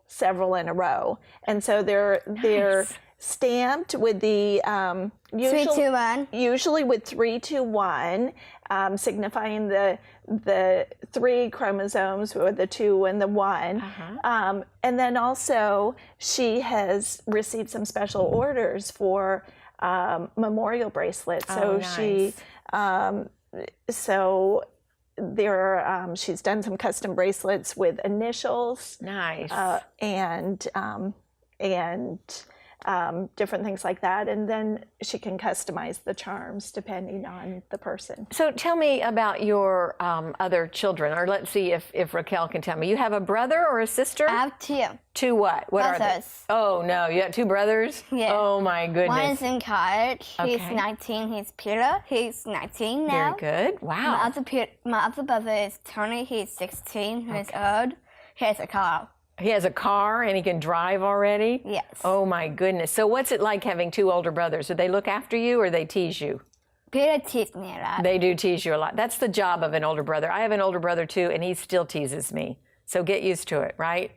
J: in a row. And so they're stamped with the
G: 3, 2, 1.
J: Usually with 3, 2, 1, signifying the 3 chromosomes with the 2 and the 1. And then also she has received some special orders for memorial bracelets. So she's done some custom bracelets with initials.
A: Nice.
J: And different things like that, and then she can customize the charms depending on the person.
A: So tell me about your other children, or let's see if Raquel can tell me. You have a brother or a sister?
G: I have 2.
A: 2 what? What are they?
G: Brothers.
A: Oh no, you got 2 brothers?
G: Yeah.
A: Oh my goodness.
G: One is in college. He's
A: Okay.
G: 19. He's Peter. He's 19 now.
A: Very good.
G: My
A: Wow.
G: other brother is Tony. He's 16 years old. He has a car.
A: He has a car and he can drive already?
G: Yes.
A: Oh my goodness. So what's it like having 2 older brothers? Do they look after you or they tease you?
G: Peter teased me a lot.
A: They do tease you a lot. That's the job of an older brother. I have an older brother too, and he still teases me. So get used to it, right?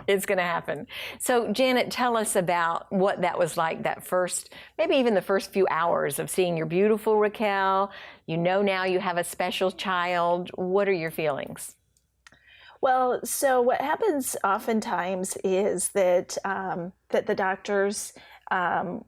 A: It's going to happen. So Janet, tell us about what that was like, that first, maybe even the first few hours of seeing your beautiful Raquel. You know now you have a special child. What are your feelings?
J: Well, so what happens oftentimes is that that the doctors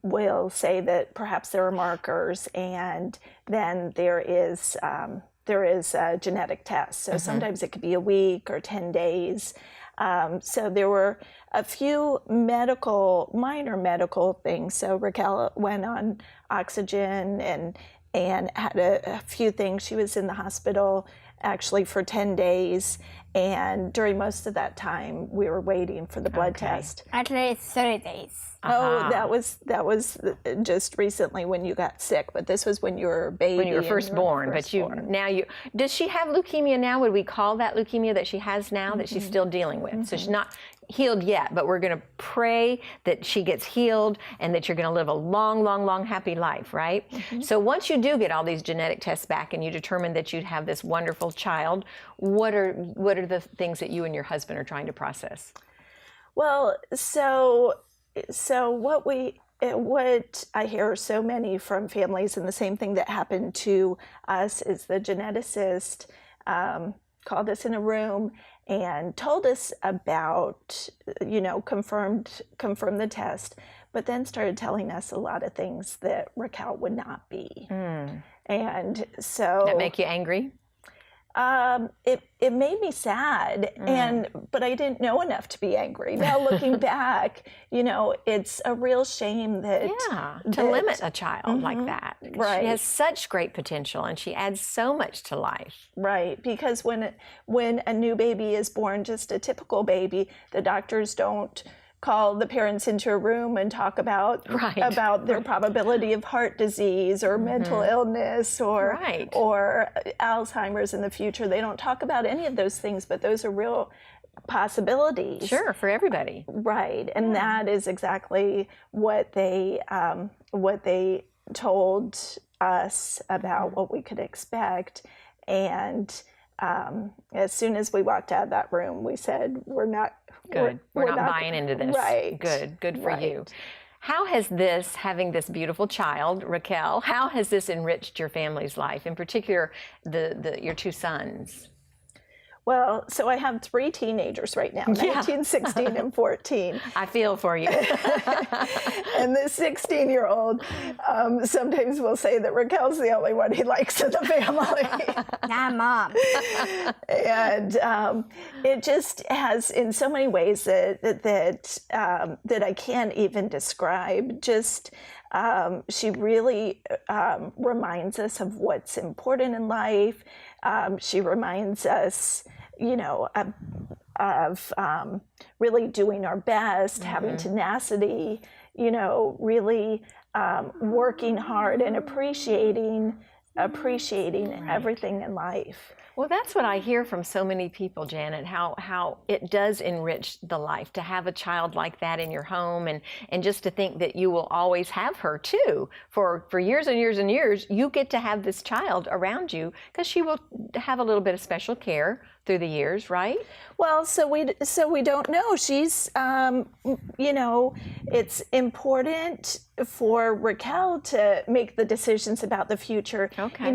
J: will say that perhaps there are markers, and then there is a genetic test. So sometimes it could be a week or 10 days. So there were a few minor medical things. So Raquel went on oxygen and had a few things. She was in the hospital actually for 10 days. And during most of that time, we were waiting for the blood test.
G: At least 30 days.
J: Oh, that was just recently when you got sick, but this was when you were a baby.
A: When you were first born, does she have leukemia now? Would we call that leukemia that she has now that she's still dealing with? So she's not healed yet, but we're going to pray that she gets healed and that you're going to live a long, long, long, happy life, right? So once you do get all these genetic tests back and you determine that you have this wonderful child, what are the things that you and your husband are trying to process?
J: Well, so what I hear so many from families, and the same thing that happened to us, is the geneticist called us in a room and told us about, confirmed the test, but then started telling us a lot of things that Raquel would not be. And so
A: that make you angry?
J: It made me sad, but I didn't know enough to be angry. Now looking back, it's a real shame that
A: to limit a child like that.
J: Right.
A: She has such great potential, and she adds so much to life.
J: Right, because when a new baby is born, just a typical baby, the doctors don't call the parents into a room and talk about their probability of heart disease or mental illness or Alzheimer's in the future. They don't talk about any of those things, but those are real possibilities.
A: Sure, for everybody.
J: Right, and that is exactly what they told us about what we could expect. And as soon as we walked out of that room, we said, we're not
A: buying into this.
J: Right.
A: Good for you. How has having this beautiful child, Raquel, how has this enriched your family's life, in particular your 2 sons?
J: Well, so I have 3 teenagers right now, 19, 16, and 14.
A: I feel for you.
J: And the 16-year-old sometimes will say that Raquel's the only one he likes in the family.
G: Not Mom.
J: And it just has, in so many ways that I can't even describe. Just she really reminds us of what's important in life. She reminds us, of really doing our best, having tenacity, really working hard and appreciating everything in life.
A: Well, that's what I hear from so many people, Janet, how it does enrich the life to have a child like that in your home, and just to think that you will always have her too. For years and years and years, you get to have this child around you because she will have a little bit of special care through the years, right?
J: Well, so we don't know. She's, it's important for Raquel to make the decisions about the future.
A: Okay.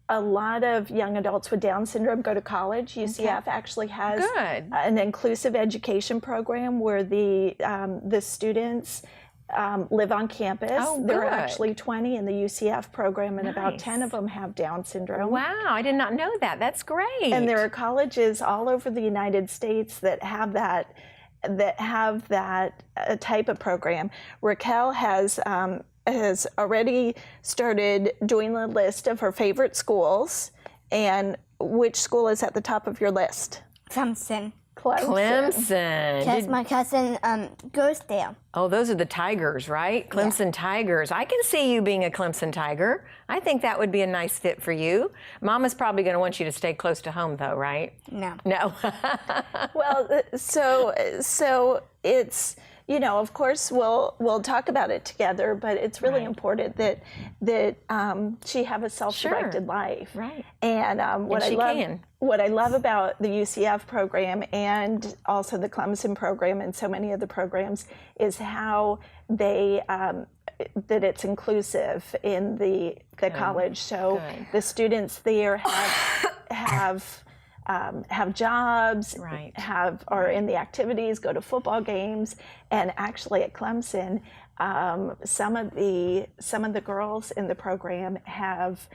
J: A lot of young adults with Down syndrome go to college. UCF actually has an inclusive education program where the students live on campus. There are actually 20 in the UCF program, and about 10 of them have Down syndrome.
A: Wow, I did not know that. That's great.
J: And there are colleges all over the United States that have that type of program. Raquel has already started doing the list of her favorite schools. And which school is at the top of your list?
G: Thompson.
A: Clemson.
G: Because my cousin goes there.
A: Oh, those are the Tigers, right? Clemson Tigers. I can see you being a Clemson Tiger. I think that would be a nice fit for you. Mama's probably going to want you to stay close to home, though, right?
G: No.
A: No.
J: Well, so it's, you know, of course we'll talk about it together, but it's really important that she have a self-directed life.
A: Right.
J: And
A: can.
J: What I love about the UCF program and also the Clemson program and so many of the programs is how they that it's inclusive in the college. So the students there have jobs, are in the activities, go to football games, and actually at Clemson, some of the girls in the program have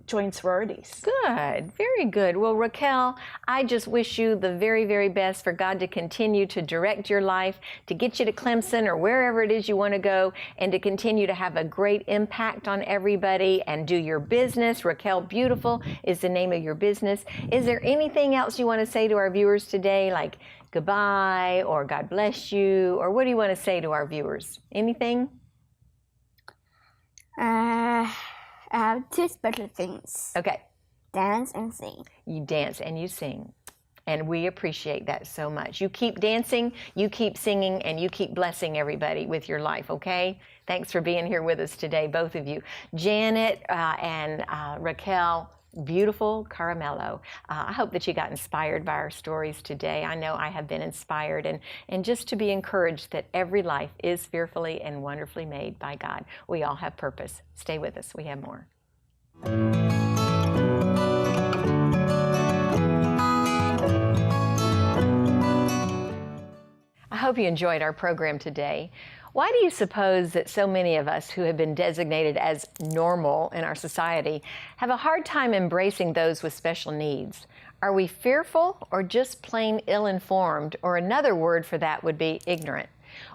J: joined sororities.
A: Good, very good. Well, Raquel, I just wish you the very, very best for God to continue to direct your life, to get you to Clemson or wherever it is you want to go, and to continue to have a great impact on everybody and do your business. Raquel Beautiful is the name of your business. Is there anything else you want to say to our viewers today, like goodbye or God bless you, or what do you want to say to our viewers? Anything?
G: I have two special things.
A: Okay.
G: Dance and sing.
A: You dance and you sing. And we appreciate that so much. You keep dancing, you keep singing, and you keep blessing everybody with your life, okay? Thanks for being here with us today, both of you. Janet and Raquel, beautiful Caramello. I hope that you got inspired by our stories today. I know I have been inspired, and just to be encouraged that every life is fearfully and wonderfully made by God. We all have purpose. Stay with us. We have more. I hope you enjoyed our program today. Why do you suppose that so many of us who have been designated as normal in our society have a hard time embracing those with special needs? Are we fearful or just plain ill-informed, or another word for that would be ignorant?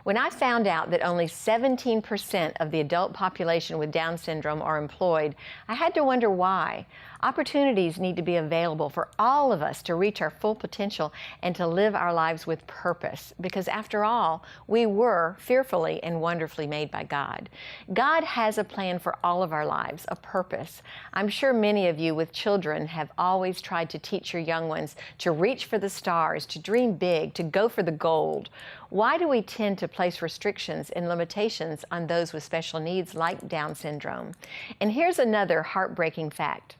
A: When I found out that only 17% of the adult population with Down syndrome are employed, I had to wonder why. Opportunities need to be available for all of us to reach our full potential and to live our lives with purpose, because after all, we were fearfully and wonderfully made by God. God has a plan for all of our lives, a purpose. I'm sure many of you with children have always tried to teach your young ones to reach for the stars, to dream big, to go for the gold. Why do we tend to place restrictions and limitations on those with special needs like Down syndrome? And here's another heartbreaking fact.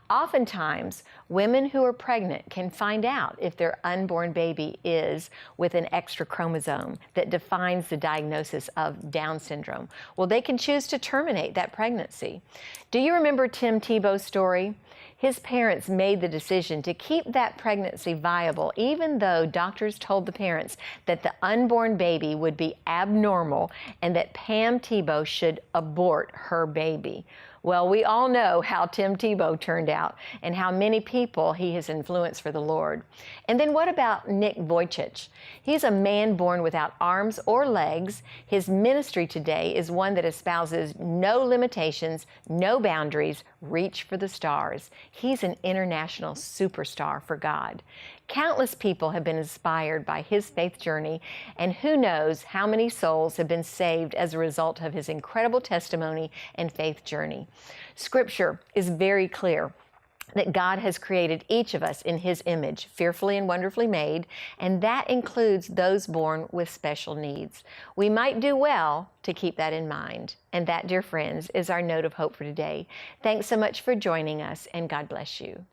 A: Oftentimes, women who are pregnant can find out if their unborn baby is with an extra chromosome that defines the diagnosis of Down syndrome. Well, they can choose to terminate that pregnancy. Do you remember Tim Tebow's story? His parents made the decision to keep that pregnancy viable, even though doctors told the parents that the unborn baby would be abnormal and that Pam Tebow should abort her baby. Well, we all know how Tim Tebow turned out and how many people he has influenced for the Lord. And then what about Nick Vujicic? He's a man born without arms or legs. His ministry today is one that espouses no limitations, no boundaries, reach for the stars. He's an international superstar for God. Countless people have been inspired by his faith journey, and who knows how many souls have been saved as a result of his incredible testimony and faith journey. Scripture is very clear that God has created each of us in his image, fearfully and wonderfully made, and that includes those born with special needs. We might do well to keep that in mind. And that, dear friends, is our note of hope for today. Thanks so much for joining us, and God bless you.